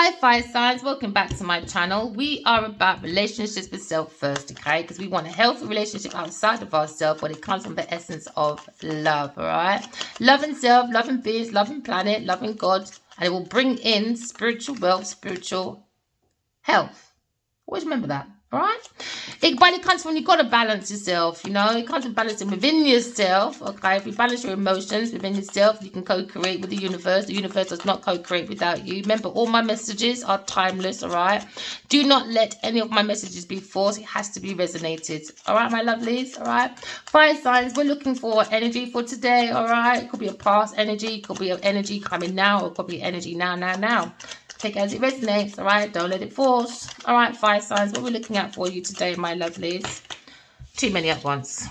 Hi fire signs, welcome back to my channel. We are about relationships with self first, okay? Because we want a healthy relationship outside of ourselves, but it comes from the essence of love, all right? Loving self, loving beings, loving planet, loving God, and it will bring in spiritual wealth, spiritual health. Always remember that, all right? But it comes from, you've got to balance yourself, you know? It comes from balancing within yourself, okay? If you balance your emotions within yourself, you can co-create with the universe. The universe does not co-create without you. Remember, all my messages are timeless, all right? Do not let any of my messages be forced. It has to be resonated, all right, my lovelies, all right? Fire signs, we're looking for energy for today, all right? It could be a past energy, it could be an energy coming now, or it could be energy now. Take it as it resonates, all right? Don't let it force. All right, fire signs, what we're looking at for you today, my lovelies. Too many at once.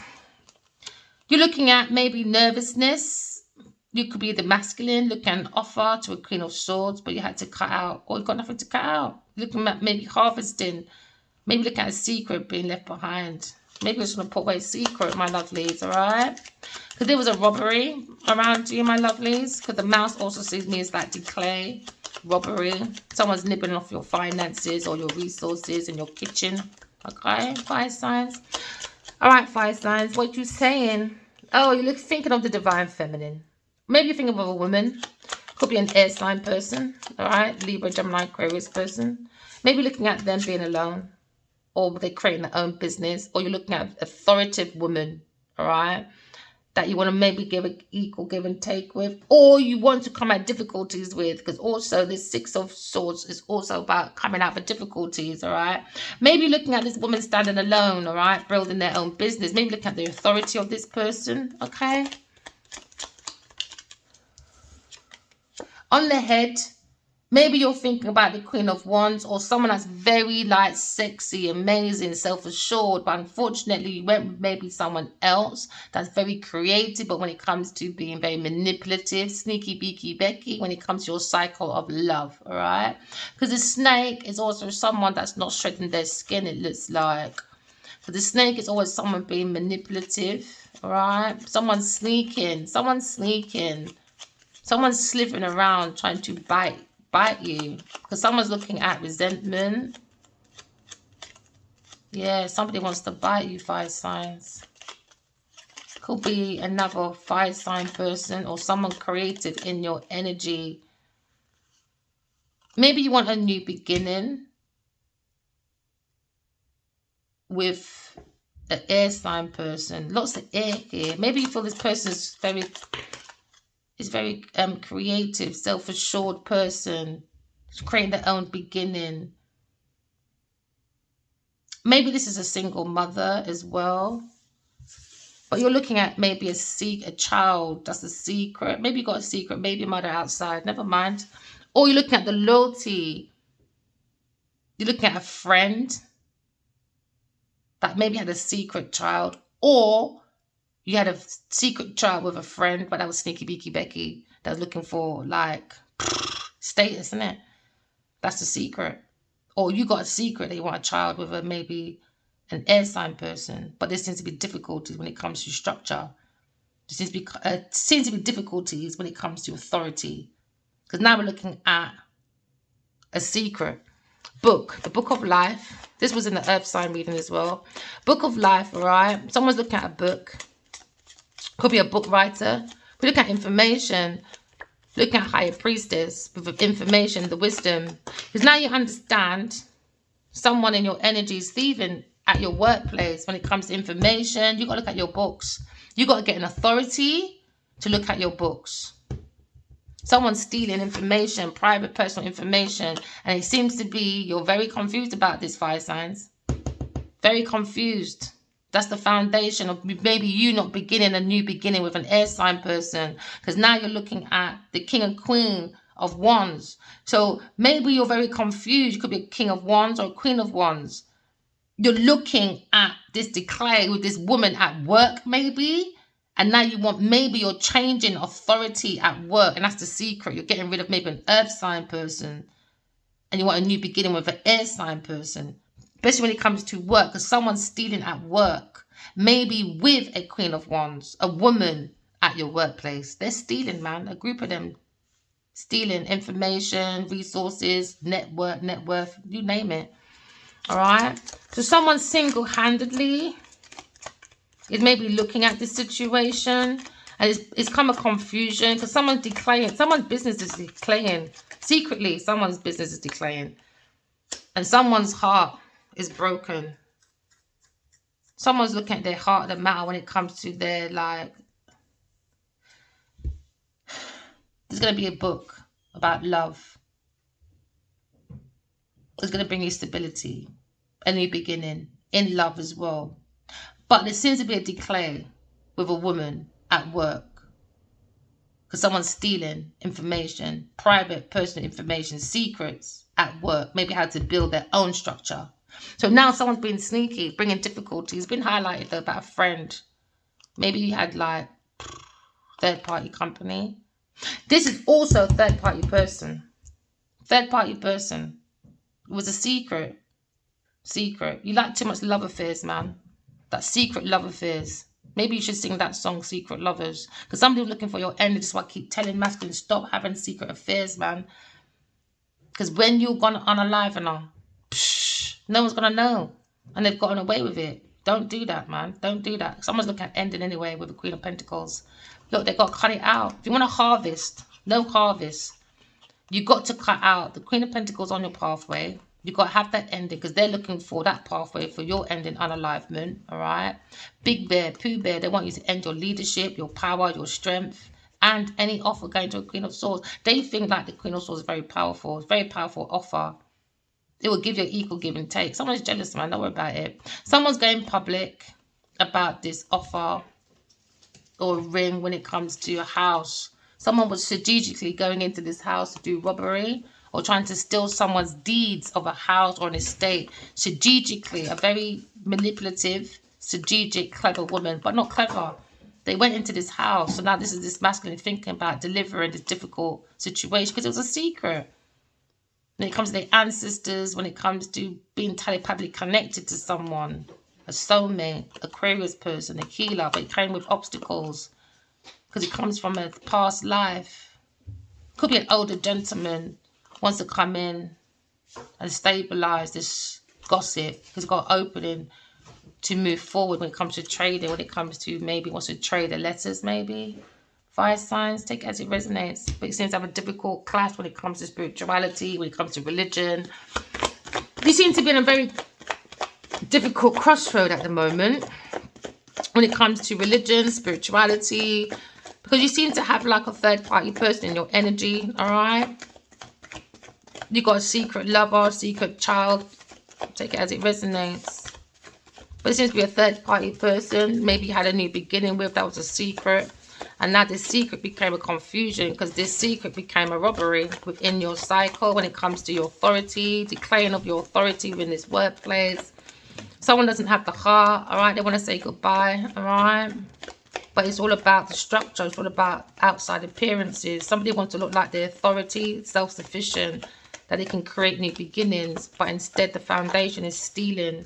You're looking at maybe nervousness. You could be the masculine, looking at an offer to a Queen of Swords, but you had to cut out, or you've got nothing to cut out. Looking at maybe harvesting, maybe looking at a secret being left behind. Maybe you're just going to put away a secret, my lovelies, all right? Because there was a robbery around you, my lovelies. Because the mouse also sees me as like declare. Robbery. Someone's nibbling off your finances or your resources in your kitchen. Okay, fire signs. All right, fire signs. What you saying? Oh, you're thinking of the divine feminine. Maybe you're thinking of a woman. Could be an air sign person. All right, Libra, Gemini, Aquarius person. Maybe looking at them being alone, or they're creating their own business, or you're looking at an authoritative woman. All right, that you want to maybe give an equal give and take with, or you want to come at difficulties with, because also this Six of Swords is also about coming out for difficulties, all right? Maybe looking at this woman standing alone, all right, building their own business, maybe looking at the authority of this person, okay? On the head, maybe you're thinking about the Queen of Wands, or someone that's very like sexy, amazing, self-assured, but unfortunately you went with maybe someone else that's very creative, but when it comes to being very manipulative, sneaky beaky Becky, when it comes to your cycle of love, all right? Because the snake is also someone that's not shedding their skin, it looks like. But the snake is always someone being manipulative, all right? Someone's sneaking, someone's slithering around trying to bite you, because someone's looking at resentment. Yeah, somebody wants to bite you, fire signs. Could be another fire sign person or someone creative in your energy. Maybe you want a new beginning with an air sign person. Lots of air here. Maybe you feel this person is very creative, self-assured person, creating their own beginning. Maybe this is a single mother as well, but you're looking at maybe a child that's a secret. Maybe you got a secret, maybe mother outside, never mind. Or you're looking at the loyalty. You're looking at a friend that maybe had a secret child, or you had a secret child with a friend, but that was sneaky beaky Becky that was looking for like status, isn't it? That's the secret. Or you got a secret that you want a child with a maybe an air sign person, but there seems to be difficulties when it comes to structure. There seems to be difficulties when it comes to authority, because now we're looking at a secret book, the book of life. This was in the earth sign reading as well. Book of life, all right? Someone's looking at a book. Could be a book writer. We look at information. Look at higher priestess with information, the wisdom. Because now you understand someone in your energy is thieving at your workplace when it comes to information. You got to look at your books. You got to get an authority to look at your books. Someone's stealing information, private personal information, and it seems to be you're very confused about this, fire signs. Very confused. That's the foundation of maybe you not beginning a new beginning with an air sign person, because now you're looking at the King and Queen of Wands. So maybe you're very confused. You could be a King of Wands or a Queen of Wands. You're looking at this declare with this woman at work maybe, and now maybe you're changing authority at work, and that's the secret. You're getting rid of maybe an earth sign person, and you want a new beginning with an air sign person. Especially when it comes to work, because someone's stealing at work. Maybe with a Queen of Wands, a woman at your workplace. They're stealing, man. A group of them Stealing information, resources, net worth, you name it. All right. So someone single-handedly is maybe looking at this situation, and it's come a confusion because someone's declaring, someone's business is declaring secretly, someone's business is declaring, and someone's heart is broken. Someone's looking at their heart, the matter when it comes to their, like, there's going to be a book about love. It's going to bring you stability, a new beginning in love as well. But there seems to be a declare with a woman at work because someone's stealing information, private, personal information, secrets at work, maybe how to build their own structure. So now someone's been sneaky, bringing difficulties. Been highlighted though about a friend. Maybe you had like third-party company. This is also a third-party person. Third-party person. It was a secret. Secret. You like too much love affairs, man. That secret love affairs. Maybe you should sing that song, Secret Lovers. Because somebody's looking for your end. That's why I keep telling masculine, stop having secret affairs, man. Because when you're gone unalive and all, no one's going to know. And they've gotten away with it. Don't do that, man. Don't do that. Someone's looking at ending anyway with the Queen of Pentacles. Look, they've got to cut it out. If you want to harvest, no harvest. You got to cut out the Queen of Pentacles on your pathway. You got to have that ending because they're looking for that pathway for your ending unalivement. All right. Big Bear, Pooh Bear, they want you to end your leadership, your power, your strength, and any offer going to a Queen of Swords. They think like the Queen of Swords is very powerful. It's a very powerful offer. It will give you an equal give and take. Someone's jealous, man. Don't worry about it. Someone's going public about this offer or ring when it comes to a house. Someone was strategically going into this house to do robbery or trying to steal someone's deeds of a house or an estate. Strategically, a very manipulative, strategic, clever woman, but not clever. They went into this house. So now this is this masculine thinking about delivering this difficult situation because it was a secret. When it comes to their ancestors, when it comes to being telepathically connected to someone, a soulmate, Aquarius person, a healer, but it came with obstacles because it comes from a past life. Could be an older gentleman wants to come in and stabilize this gossip because it's got an opening to move forward when it comes to trading, when it comes to maybe wants to trade the letters, maybe. Fire signs, take it as it resonates. But it seems to have a difficult clash when it comes to spirituality, when it comes to religion. You seem to be in a very difficult crossroad at the moment when it comes to religion, spirituality, because you seem to have like a third party person in your energy, all right? You got a secret lover, secret child, take it as it resonates. But it seems to be a third party person, maybe you had a new beginning with, that was a secret. And now this secret became a confusion because this secret became a robbery within your cycle when it comes to your authority, declaring of your authority within this workplace. Someone doesn't have the heart, all right? They want to say goodbye, all right? But it's all about the structure. It's all about outside appearances. Somebody wants to look like their authority, self-sufficient, that they can create new beginnings. But instead, the foundation is stealing.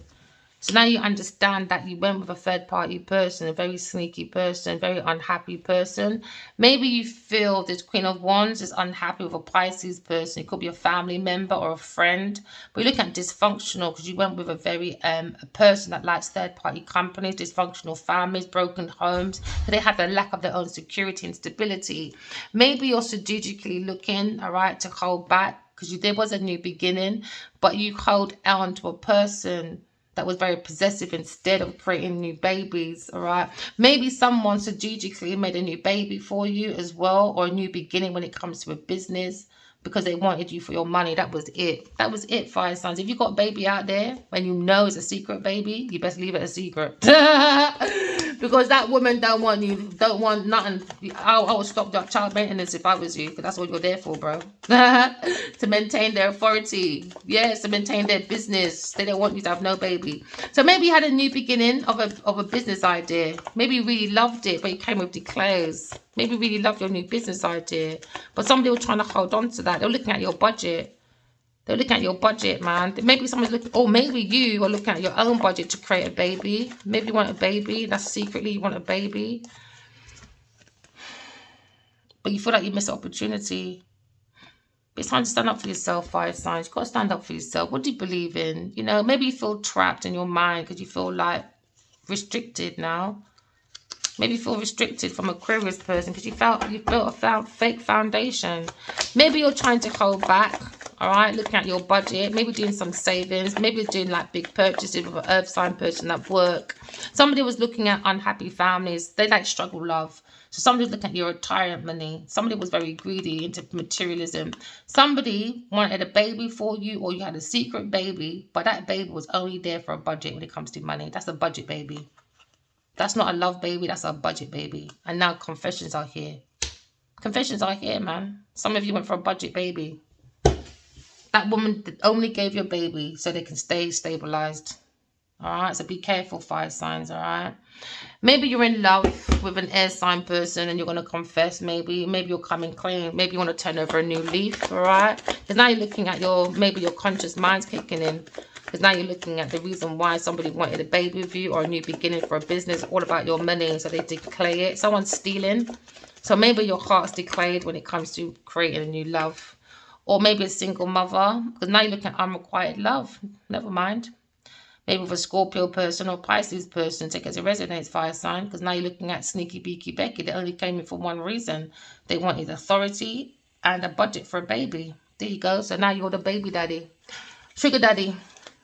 So now you understand that you went with a third-party person, a very sneaky person, very unhappy person. Maybe you feel this Queen of Wands is unhappy with a Pisces person. It could be a family member or a friend. But you're looking at dysfunctional because you went with a very a person that likes third-party companies, dysfunctional families, broken homes. So they have the lack of their own security and stability. Maybe you're strategically looking, all right, to hold back because there was a new beginning, but you hold on to a person that was very possessive instead of creating new babies, all right? Maybe someone strategically made a new baby for you as well, or a new beginning when it comes to a business because they wanted you for your money. That was it. That was it, fire signs. If you got a baby out there and you know it's a secret baby, you best leave it a secret. Because that woman don't want you, don't want nothing. I would stop that child maintenance if I was you, because that's what you're there for, bro. To maintain their authority. Yes, to maintain their business. They don't want you to have no baby. So maybe you had a new beginning of a business idea. Maybe you really loved it, but you came with declares. Maybe you really loved your new business idea. But somebody was trying to hold on to that. They're looking at your budget. They're looking at your budget, man. Maybe someone's looking, or maybe you are looking at your own budget to create a baby. Maybe you want a baby. That's secretly you want a baby. But you feel like you missed an opportunity. But it's time to stand up for yourself, fire signs. You've got to stand up for yourself. What do you believe in? You know, maybe you feel trapped in your mind because you feel like restricted now. Maybe you feel restricted from Aquarius person because you've built a fake foundation. Maybe you're trying to hold back, all right, looking at your budget, maybe doing some savings, maybe you're doing like big purchases with an earth sign person at work. Somebody was looking at unhappy families. They like struggle love. So somebody was looking at your retirement money. Somebody was very greedy into materialism. Somebody wanted a baby for you, or you had a secret baby, but that baby was only there for a budget when it comes to money. That's a budget baby. That's not a love baby. That's a budget baby. And now confessions are here. Confessions are here, man. Some of you went for a budget baby. That woman only gave you a baby so they can stay stabilized. All right, so be careful, fire signs, all right? Maybe you're in love with an air sign person and you're going to confess, maybe you're coming clean. Maybe you want to turn over a new leaf, all right? Because now you're looking at maybe your conscious mind's kicking in. Because now you're looking at the reason why somebody wanted a baby with you or a new beginning for a business, all about your money, so they declare it. Someone's stealing. So maybe your heart's declared when it comes to creating a new love. Or maybe a single mother, because now you're looking at unrequited love. Never mind. Maybe with a Scorpio person or Pisces person, take it as a resonates, fire sign, because now you're looking at sneaky beaky Becky. They only came in for one reason. They wanted authority and a budget for a baby. There you go. So now you're the baby daddy. Sugar daddy.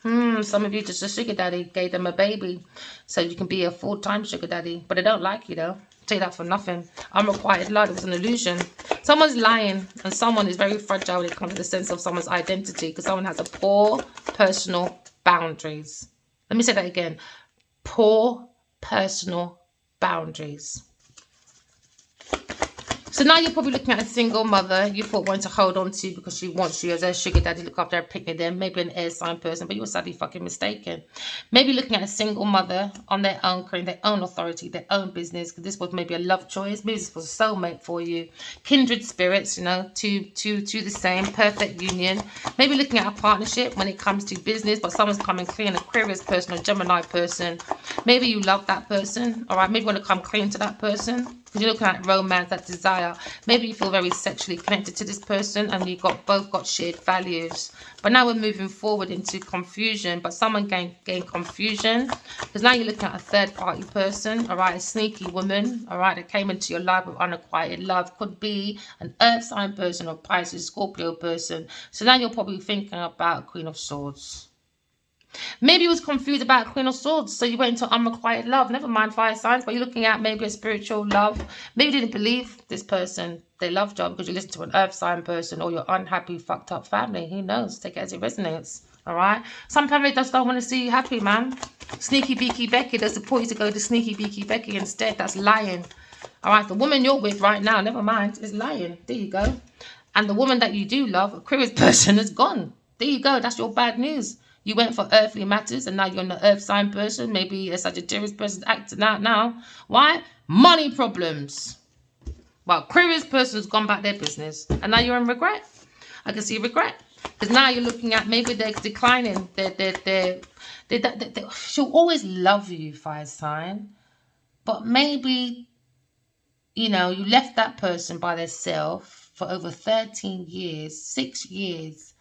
Some of you just a sugar daddy gave them a baby so you can be a full-time sugar daddy. But they don't like you though. Tell you that for nothing. Unrequited love. It was an illusion. Someone's lying, and someone is very fragile when it comes to the sense of someone's identity, because someone has a poor personal boundaries. Let me say that again. Poor personal boundaries. So now you're probably looking at a single mother you thought wanted to hold on to because she wants you as a sugar daddy, look after her, picking them, maybe an air sign person, but you were sadly fucking mistaken. Maybe looking at a single mother on their own, creating their own authority, their own business, because this was maybe a love choice, maybe this was a soulmate for you. Kindred spirits, you know, two the same, perfect union. Maybe looking at a partnership when it comes to business, but someone's coming clean, Aquarius person or Gemini person. Maybe you love that person, all right, maybe you want to come clean to that person. Because you're looking at romance, that desire. Maybe you feel very sexually connected to this person and you both got shared values. But now we're moving forward into confusion. But someone gained confusion. Because now you're looking at a third party person. All right, a sneaky woman. All right, that came into your life with unacquired love. Could be an earth sign person or Pisces, Scorpio person. So now you're probably thinking about Queen of Swords. Maybe you was confused about Queen of Swords, so you went into unrequited love. Never mind fire signs, but you're looking at maybe a spiritual love. Maybe you didn't believe this person, they loved you because you listened to an earth sign person or your unhappy, fucked up family. Who knows? Take it as it resonates. All right? Some family just don't want to see you happy, man. Sneaky beaky Becky, they support you to go to sneaky beaky Becky instead. That's lying. All right? The woman you're with right now, never mind, is lying. There you go. And the woman that you do love, Aquarius person, is gone. There you go. That's your bad news. You went for earthly matters and now you're an earth sign person. Maybe a Sagittarius person acting out now. Why? Money problems. Well, Aquarius person's gone back their business and now you're in regret. I can see regret. Because now you're looking at maybe they're declining. She'll always love you, fire sign. But maybe, you know, you left that person by themselves for over 13 years, 6 years.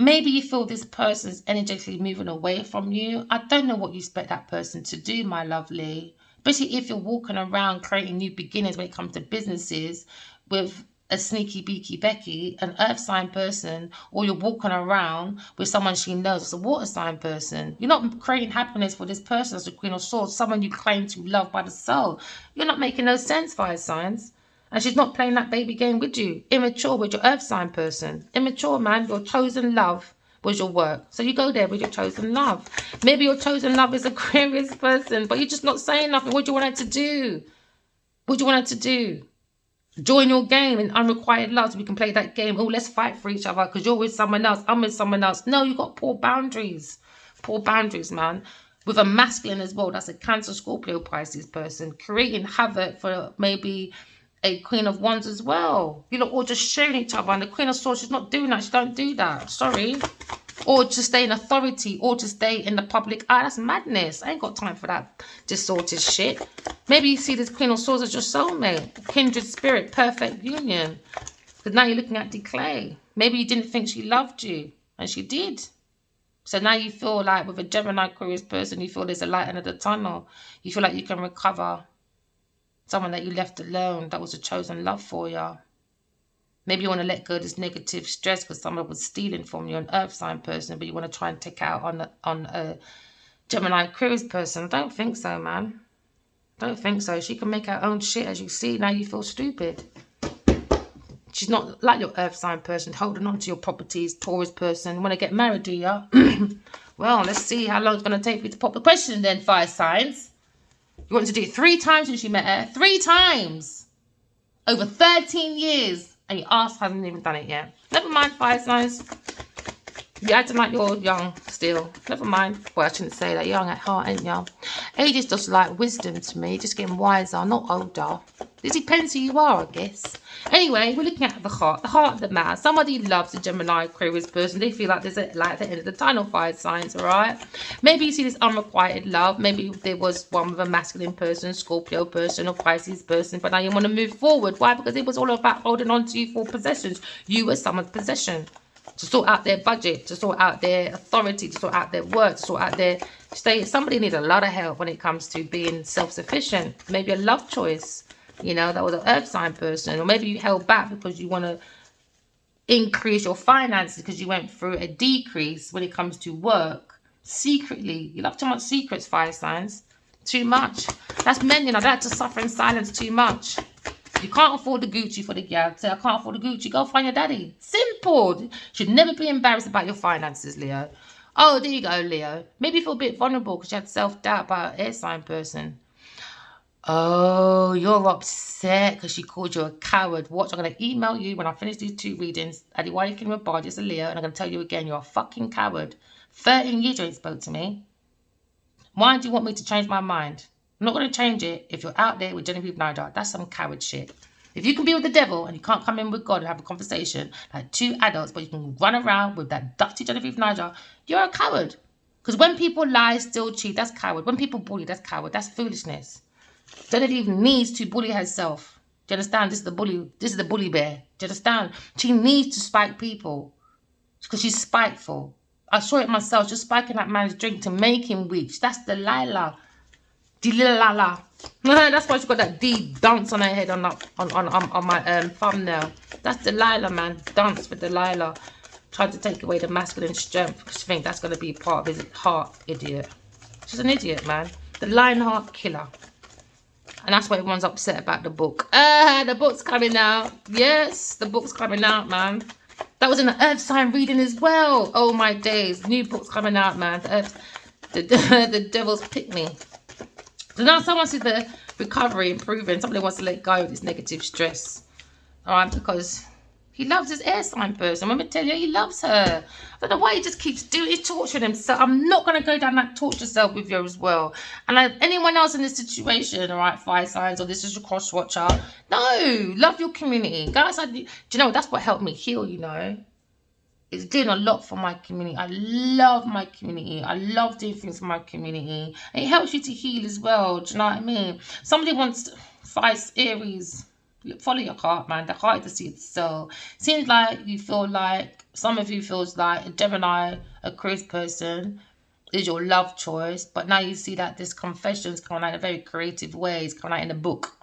Maybe you feel this person's energetically moving away from you. I don't know what you expect that person to do, my lovely. Especially if you're walking around creating new beginnings when it comes to businesses with a sneaky beaky Becky, an earth sign person, or you're walking around with someone she knows as a water sign person. You're not creating happiness for this person as a Queen of Swords, someone you claim to love by the soul. You're not making no sense, fire signs. And she's not playing that baby game with you. Immature with your earth sign person. Immature, man. Your chosen love was your work. So you go there with your chosen love. Maybe your chosen love is a Aquarius person, but you're just not saying nothing. What do you want her to do? What do you want her to do? Join your game in unrequited love so we can play that game. Oh, let's fight for each other because you're with someone else. I'm with someone else. No, you got poor boundaries. Poor boundaries, man. With a masculine as well. That's a Cancer, Scorpio, Pisces person. Creating havoc for maybe a Queen of Wands as well. You know, or just sharing each other. And the Queen of Swords, she's not doing that. She don't do that. Sorry. Or to stay in authority. Or to stay in the public eye. That's madness. I ain't got time for that distorted shit. Maybe you see this Queen of Swords as your soulmate. Kindred spirit. Perfect union. Because Because now you're looking at decay. Maybe you didn't think she loved you, and she did. So now you feel like with a Gemini Aquarius person, you feel there's a light end of the tunnel. You feel like you can recover someone that you left alone that was a chosen love for you. Maybe you want to let go of this negative stress because someone was stealing from you, an earth sign person, but you want to try and take out on a Gemini Aquarius person. I don't think so, man. Don't think so. She can make her own shit, as you see. Now you feel stupid. She's not like your earth sign person, holding on to your properties, Taurus person. You want to get married, do you? Well, let's see how long it's going to take for you to pop the question then, fire signs. You want to do it 3 times since you met her? 3 times. Over 13 years. And your ass hasn't even done it yet. Never mind, fire signs. You're acting like you're young still. Never mind. Well, I shouldn't say that. Young at heart, ain't you? Age is just like wisdom to me. Just getting wiser, not older. It depends who you are, I guess. Anyway, we're looking at the heart of the man. Somebody loves a Gemini Aquarius person. They feel like there's a light at the end of the tunnel, fire signs, all right? Maybe you see this unrequited love. Maybe there was one with a masculine person, Scorpio person, or Pisces person, but now you want to move forward. Why? Because it was all about holding on to you for possessions. You were someone's possession. To sort out their budget, to sort out their authority, to sort out their work, to sort out their status. Somebody needs a lot of help when it comes to being self-sufficient. Maybe a love choice, you know, that was an earth sign person. Or maybe you held back because you want to increase your finances because you went through a decrease when it comes to work. Secretly. You love too much secrets, fire signs. Too much. That's men, you know, that to suffer in silence too much. You can't afford the Gucci for the gal. Say, I can't afford the Gucci. Go find your daddy. Simple. Should never be embarrassed about your finances, Leo. Oh, there you go, Leo. Maybe you feel a bit vulnerable because you had self-doubt about an air sign person. Oh, you're upset because she called you a coward. Watch, I'm going to email you when I finish these 2 readings. Adi, why you can rebel? Just a Leo. And I'm going to tell you again, you're a fucking coward. 13 years you ain't spoke to me. Why do you want me to change my mind? I'm not going to change it if you're out there with Genevieve Nidar. That's some coward shit. If you can be with the devil and you can't come in with God and have a conversation like 2 adults, but you can run around with that dusty Genevieve Nidar, you're a coward. Because when people lie, steal, cheat, that's coward. When people bully, that's coward. That's foolishness. Genevieve needs to bully herself. Do you understand? This is the bully. This is the bully bear. Do you understand? She needs to spike people because she's spiteful. I saw it myself, just spiking that man's drink to make him weak. That's Delilah. Delilah. That's why she got that D dance on her head on my thumbnail. That's Delilah, man. Dance with Delilah. Tried to take away the masculine strength because she thinks that's going to be part of his heart, idiot. She's an idiot, man. The Lionheart Killer. And that's why everyone's upset about the book. The book's coming out. Yes, the book's coming out, man. That was in the Earth sign reading as well. Oh, my days. New book's coming out, man. The Devil's Pick Me. So now someone sees the recovery improving. Somebody wants to let go of this negative stress. All right, because he loves his air sign person. Let me tell you, he loves her. I don't know why he just keeps doing it, torturing himself. I'm not going to go down that torture self with you as well. And anyone else in this situation, all right, fire signs, or this is your cross watcher. No, love your community. Go outside. Do you know, that's what helped me heal, you know. It's doing a lot for my community. I love my community. I love doing things for my community. And it helps you to heal as well. Do you know what I mean? Somebody wants to fight Aries. Follow your heart, man. The heart is the seed soul. Seems like you feel like, some of you feels like a Gemini, a Aquarius person is your love choice. But now you see that this confession is coming out in a very creative way. It's coming out in a book.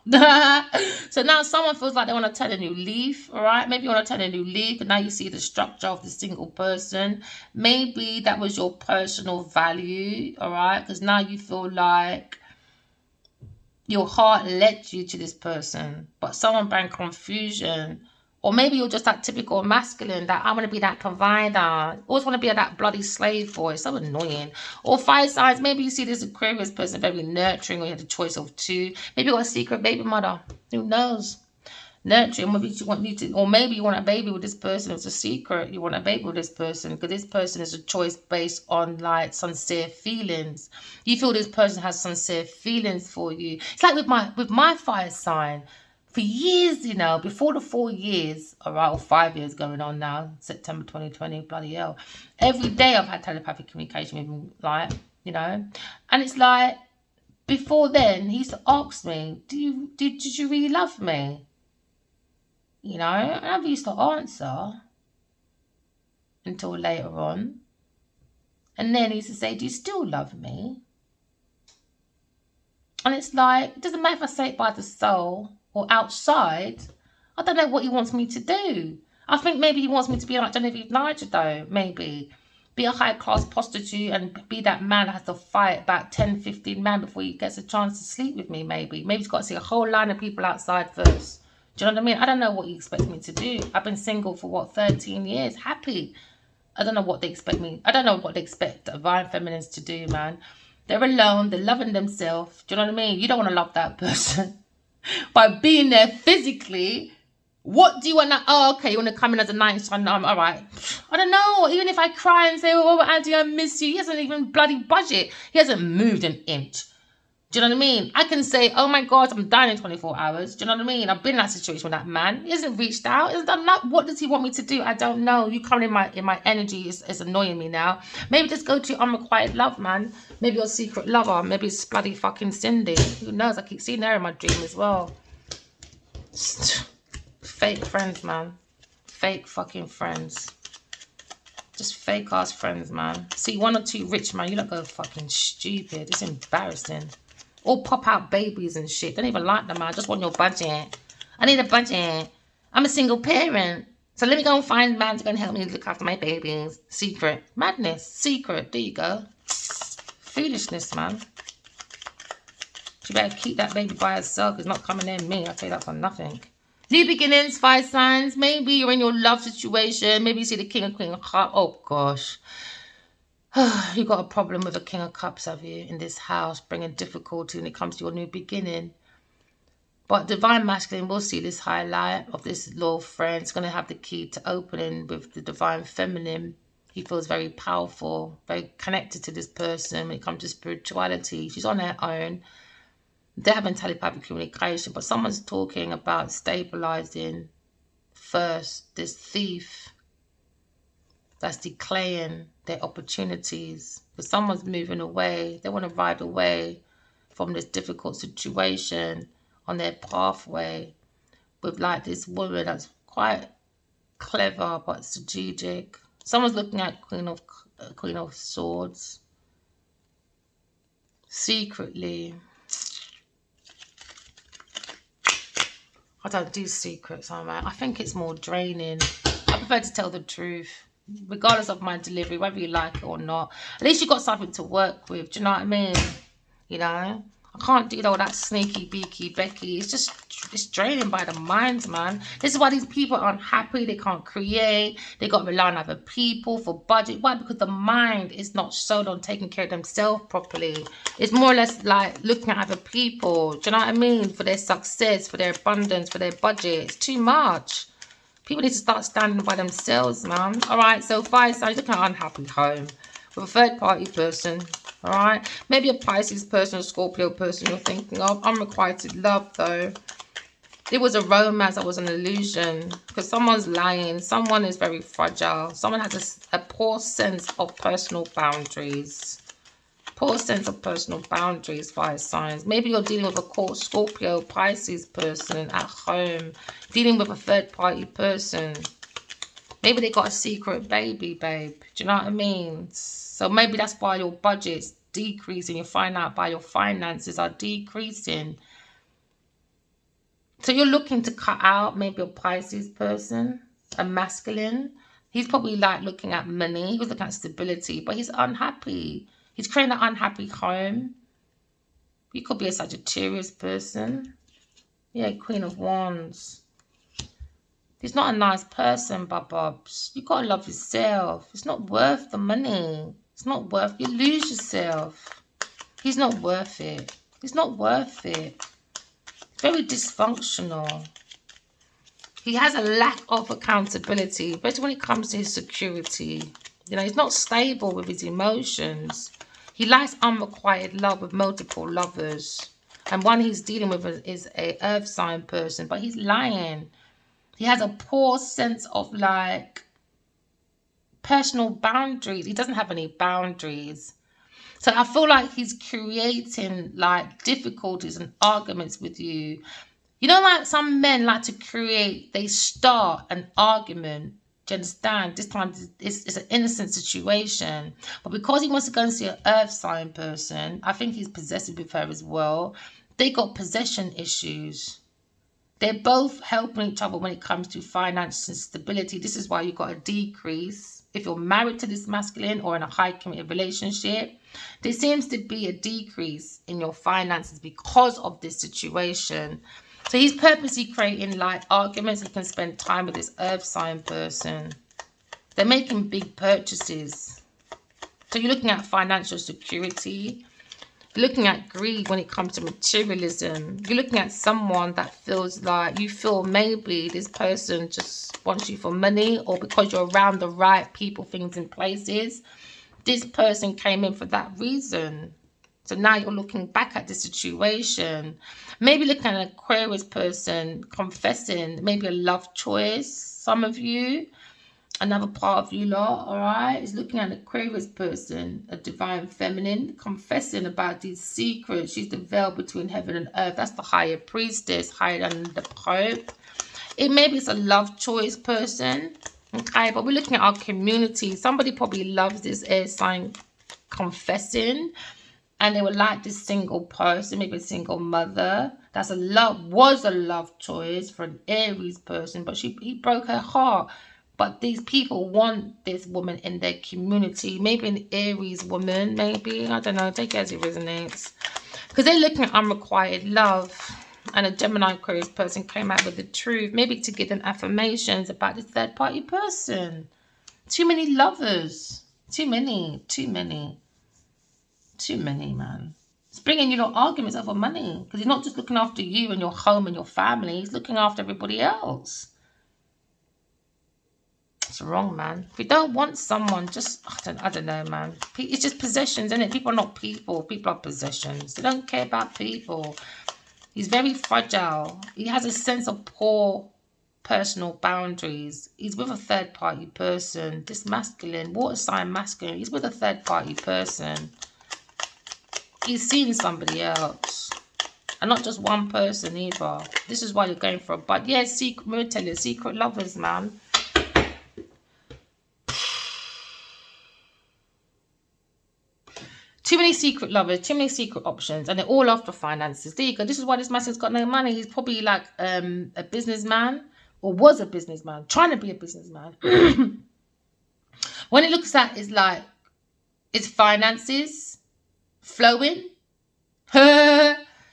So now someone feels like they want to turn a new leaf, all right? Maybe you want to turn a new leaf, and now you see the structure of the single person. Maybe that was your personal value, all right? Because now you feel like your heart led you to this person, but someone bring confusion. Or maybe you're just that typical masculine that I want to be that provider. Always want to be that bloody slave boy. It's so annoying. Or fire signs. Maybe you see this Aquarius person very nurturing, or you had a choice of 2. Maybe you got a secret baby mother. Who knows? Nurturing. Maybe you want you to, or maybe you want a baby with this person. It's a secret. You want a baby with this person because this person is a choice based on like sincere feelings. You feel this person has sincere feelings for you. It's like with my fire sign. For years, you know, before the 4 years, all right, or 5 years going on now, September 2020, bloody hell. Every day I've had telepathic communication with him, like, you know. And it's like, before then, he used to ask me, did you really love me? You know, I never used to answer until later on. And then he used to say, do you still love me? And it's like, it doesn't matter if I say it by the soul or outside. I don't know what he wants me to do. I think maybe he wants me to be like Genevieve Nigel, though, maybe. Be a high-class prostitute and be that man that has to fight about 10, 15 men before he gets a chance to sleep with me, maybe. Maybe he's got to see a whole line of people outside first. Do you know what I mean? I don't know what he expects me to do. I've been single for, what, 13 years? Happy. I don't know what they expect me. I don't know what they expect divine feminines to do, man. They're alone. They're loving themselves. Do you know what I mean? You don't want to love that person. By being there physically, what do you want to... Oh, okay, you want to come in as a nice son? All right. I don't know. Even if I cry and say, oh, Auntie, I miss you. He hasn't even bloody budget. He hasn't moved an inch. Do you know what I mean? I can say, oh my God, I'm dying in 24 hours. Do you know what I mean? I've been in that situation with that man. He hasn't reached out. He hasn't done that. What does he want me to do? I don't know. You coming in my energy is annoying me now. Maybe just go to your unrequited love, man. Maybe your secret lover. Maybe it's bloody fucking Cindy. Who knows? I keep seeing her in my dream as well. Fake friends, man. Fake fucking friends. Just fake ass friends, man. See, one or two rich, man. You don't go fucking stupid. It's embarrassing. All pop out babies and shit. Don't even like them, man. I just want your budget. I need a budget. I'm a single parent. So let me go and find a man to go and help me look after my babies. Secret. Madness. Secret. There you go. Foolishness, man. She better keep that baby by herself. It's not coming in me. I'll tell you that for nothing. New beginnings, fire signs. Maybe you're in your love situation. Maybe you see the King and Queen of Cups. Oh, gosh. You got a problem with a King of Cups, have you, in this house, bringing difficulty when it comes to your new beginning. But Divine Masculine will see this highlight of this loyal friend. It's going to have the key to opening with the Divine Feminine. He feels very powerful, very connected to this person when it comes to spirituality. She's on her own. They're having telepathic communication, but someone's talking about stabilizing first this thief that's declaying their opportunities. Because someone's moving away. They want to ride away from this difficult situation on their pathway with like this woman that's quite clever but strategic. Someone's looking at Queen of Swords secretly. I don't do secrets, I think it's more draining. I prefer to tell the truth, regardless of my delivery, whether you like it or not. At least you got something to work with. Do you know what I mean? You know, I can't do all that sneaky beaky Becky. It's draining by the mind, man. This is why these people are unhappy. They can't create. They got to rely on other people for budget. Why? Because the mind is not sold on taking care of themselves properly. It's more or less like looking at other people. Do you know what I mean? For their success, for their abundance, for their budget. It's too much. People need to start standing by themselves, man. All right, so fire signs, looking at an unhappy home with a third-party person. All right, maybe a Pisces person, a Scorpio person you're thinking of. Unrequited love, though. It was a romance that was an illusion because someone's lying. Someone is very fragile. Someone has a poor sense of personal boundaries. Poor sense of personal boundaries, fire signs. Maybe you're dealing with a Scorpio, Pisces person at home. Dealing with a third-party person. Maybe they got a secret baby, babe. Do you know what I mean? So maybe that's why your budget's decreasing. You find out why your finances are decreasing. So you're looking to cut out maybe a Pisces person, a masculine. He's probably like looking at money. He was looking at stability, but he's unhappy. He's creating an unhappy home. You could be a Sagittarius person. Yeah, Queen of Wands. He's not a nice person, Bobs. You got to love yourself. It's not worth the money. It's not worth... You lose yourself. He's not worth it. He's not worth it. Very dysfunctional. He has a lack of accountability, especially when it comes to his security. You know, he's not stable with his emotions. He likes unrequited love with multiple lovers. And one he's dealing with is a earth sign person, but he's lying. He has a poor sense of like personal boundaries. He doesn't have any boundaries. So I feel like he's creating like difficulties and arguments with you You know, like some men like to create, they start an argument. Do you understand? This time it's an innocent situation. But because he wants to go and see an earth sign person, I think he's possessive with her as well. They got possession issues. They're both helping each other when it comes to finance and stability. This is why you've got a decrease. If you're married to this masculine or in a high committed relationship, there seems to be a decrease in your finances because of this situation. So he's purposely creating light arguments. He can spend time with this earth sign person. They're making big purchases. So you're looking at financial security. You're looking at greed when it comes to materialism. You're looking at someone that feels like you feel maybe this person just wants you for money, or because you're around the right people, things, and places. This person came in for that reason. So now you're looking back at the situation. Maybe looking at an Aquarius person confessing maybe a love choice. Some of you, another part of you lot, all right, is looking at an Aquarius person, a divine feminine, confessing about these secrets. She's the veil between heaven and earth. That's the higher priestess, higher than the Pope. Maybe it's a love choice person. Okay, but we're looking at our community. Somebody probably loves this air sign confessing, and they would like this single person, maybe a single mother. Was a love choice for an Aries person, but he broke her heart. But these people want this woman in their community. Maybe an Aries woman, maybe. I don't know. Take it as it resonates. Because they're looking at unrequited love. And a Gemini Aquarius person came out with the truth. Maybe to give them affirmations about this third party person. Too many lovers. Too many, man. It's bringing you arguments over money. Because he's not just looking after you and your home and your family. He's looking after everybody else. It's wrong, man. If you don't want someone, just, I don't know, man. It's just possessions, isn't it? People are not people. People are possessions. They don't care about people. He's very fragile. He has a sense of poor personal boundaries. He's with a third party person. This masculine, water sign masculine, he's with a third party person. He's seen somebody else. And not just one person either. This is why you're going for a but. Yeah, I'm going to tell you, secret lovers, man. Too many secret lovers, too many secret options, and they're all after finances. There you go. This is why this masculine's got no money. He's probably like a businessman, or was a businessman, trying to be a businessman. When it looks at it's like it's finances flowing.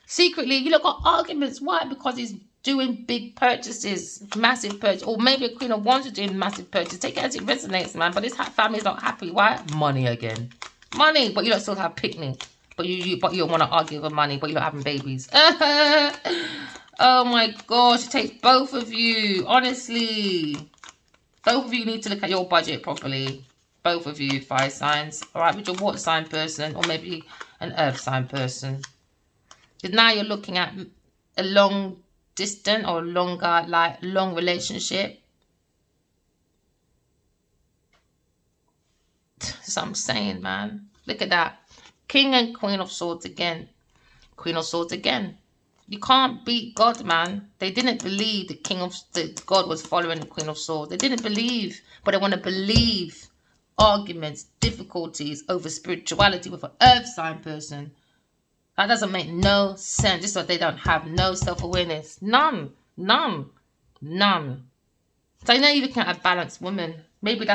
Secretly, you look at arguments. Why? Because he's doing big purchases, massive purchase, or maybe a Queen of Wands is doing massive purchase. Take it as it resonates, man. But this family's not happy. Why? Money again. Money, but you don't still have picnic. But you don't want to argue over money, but you're not having babies. Oh my gosh, it takes both of you. Honestly. Both of you need to look at your budget properly. Both of you, fire signs. Alright, with your water sign person, or maybe an earth sign person. Because now you're looking at a long distance or longer, like long relationship. That's what I'm saying, man. Look at that. King and Queen of Swords again. Queen of Swords again. You can't beat God, man. They didn't believe the God was following the Queen of Swords. They didn't believe, but they want to believe arguments, difficulties over spirituality with an earth sign person. That doesn't make no sense. This is what they don't have. No self-awareness. None. So I know you're looking at a balanced woman. Maybe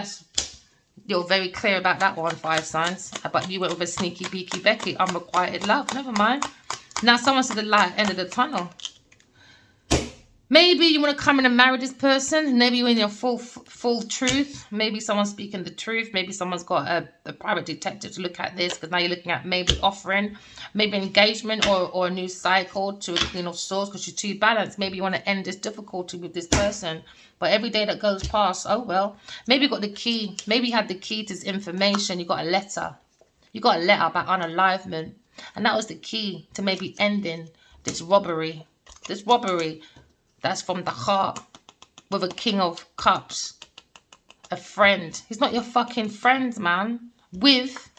you're very clear about that one, fire signs. But you went with a sneaky beaky Becky, unrequited love. Never mind. Now someone's at the light end of the tunnel. Maybe you want to come in and marry this person. Maybe you're in your full truth. Maybe someone's speaking the truth. Maybe someone's got a private detective to look at this, because now you're looking at maybe offering, maybe engagement or a new cycle to a Queen of Swords, because you're too balanced. Maybe you want to end this difficulty with this person. But every day that goes past, oh well. Maybe you got the key. Maybe you had the key to this information. You got a letter. You got a letter about unalivement. And that was the key to maybe ending this robbery. This robbery. That's from the heart, with a King of Cups, a friend. He's not your fucking friend, man. With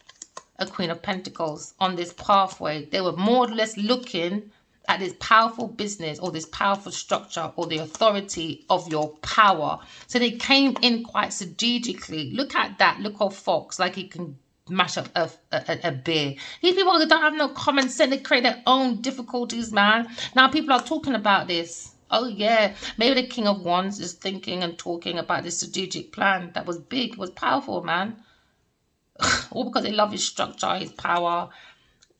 a Queen of Pentacles on this pathway. They were more or less looking at this powerful business or this powerful structure or the authority of your power. So they came in quite strategically. Look at that. Look how Fox, like he can mash up a beer. These people that don't have no common sense, they create their own difficulties, man. Now people are talking about this. Oh yeah, maybe the King of Wands is thinking and talking about this strategic plan that was big, was powerful, man. All because they love his structure, his power.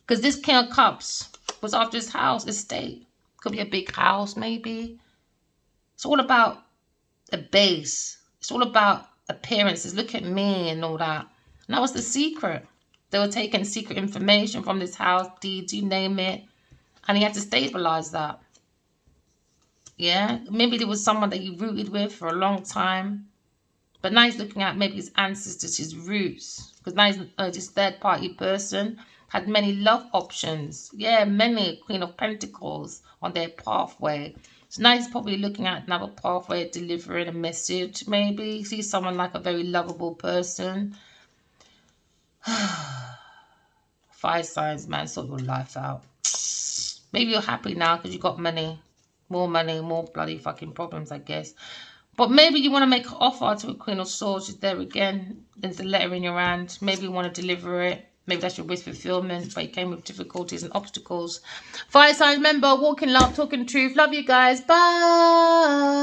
Because this King of Cups was after his house, estate. Could be a big house, maybe. It's all about a base. It's all about appearances. Look at me and all that. And that was the secret. They were taking secret information from this house, deeds, you name it. And he had to stabilize that. Yeah, maybe there was someone that he rooted with for a long time. But now he's looking at maybe his ancestors, his roots. Because now he's this third party person. Had many love options. Yeah, many Queen of Pentacles on their pathway. So now he's probably looking at another pathway, delivering a message, maybe. See someone like a very lovable person. Fire signs, man, sort your life out. Maybe you're happy now because you got money. More money, more bloody fucking problems, I guess. But maybe you want to make an offer to a Queen of Swords. She's there again. There's a letter in your hand. Maybe you want to deliver it. Maybe that's your wish fulfillment, but it came with difficulties and obstacles. Fire signs, remember, walking love, talking truth. Love you guys. Bye.